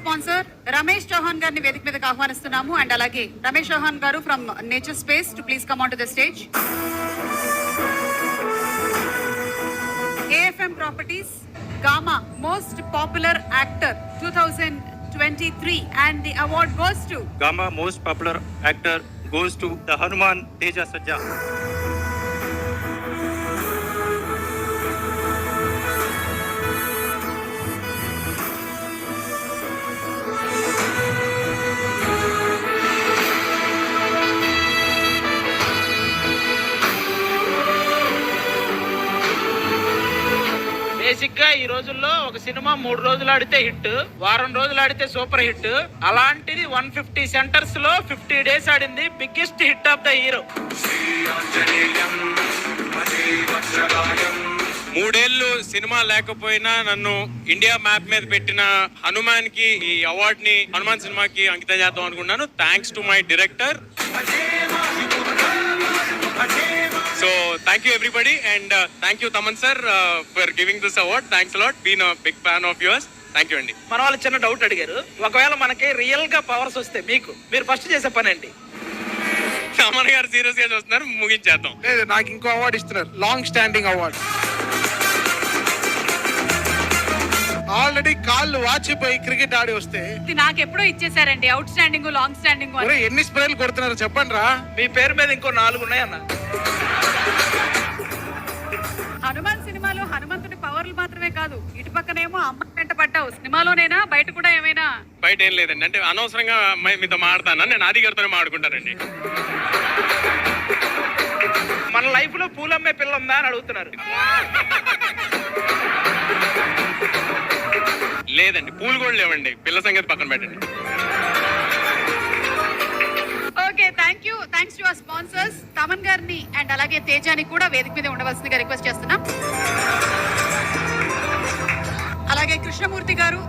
Sponsor Ramesh Chauhan గారిని వేదిక మీదకి ఆహ్వానిస్తున్నాము. అండ్ అలాగే రమేష్ చౌహాన్ గారు from nature space to please come on to the stage. AFM Properties Gama Most Popular Actor 2023 and the award goes to Gama Most Popular Actor goes to the Hanuman Teja Sajja. Basic గా ఈ రోజుల్లో ఒక cinema 3 రోజులు ఆడితే hit, వారం రోజులు ఆడితే super hit. అలాంటిది 150 సెంటర్స్ లో 50 డేస్ ఆడింది. Biggest hit of the hero. 3 ఏళ్ళు సినిమా లేకపోయినా నన్ను ఇండియా మ్యాప్ మీద పెట్టిన హనుమాన్ కి ఈ అవార్డ్ ని హనుమాన్ సినిమాకి అంకితం చేద్దాం అనుకున్నాను. Thanks to my director. So thank you everybody and thank you Taman sir for giving this award. Thanks a lot. Been a big fan of yours. Thank you అండి. మన వాళ్ళు చిన్న డౌట్ అడిగారు, ఒకవేళ మనకి రియల్ గా పవర్స్ వస్తే మీరు ఫస్ట్ చేసే పని ఏంటి? తమన్ గారు సీరియస్ గా చూస్తున్నారు, ముగించేద్దాం. లేదు, నాకు ఇంకో అవార్డు ఇస్తున్నారు, లాంగ్ స్టాండింగ్ అవార్డు. ఆల్రెడీ కాళ్ళు వాచిపోయి క్రికెట్ ఆడి వస్తే నాకు ఎప్పుడో ఇచ్చేసారండి అవుట్ స్టాండింగ్ లాంగ్ స్టాండింగ్. ఎన్ని స్ప్రేలు కొడుతున్నారు చెప్పండి రా. మీ పేరు మీద ఇంకో 4 ఉన్నాయన్న. హనుమాన్ సినిమాలో హనుమంతుడి పవర్లు మాత్రమే కాదు, ఇటు పక్కనేమో అమ్మ వెంట పడ్డావు. సినిమాలోనేనా బయట కూడా ఏమైనా? బయట ఏం లేదండి, అంటే అనవసరంగా మీతో మాడతాను, నేను ఆది గారితోనే మాడుకుంటానండి. మన లైఫ్ లో పూలమ్మే పిల్ల ఉందా అని అడుగుతున్నారు. లేదండి, పూలు కూడా లేవండి, పిల్ల సంగతి పక్కన పెట్టండి. Okay, thanks to our sponsors Thaman గారిని అండ్ అలాగే తేజాని కూడా వేదిక మీద ఉండవలసిందిగా రిక్వెస్ట్ చేస్తున్నాం. అలాగే కృష్ణమూర్తి గారు,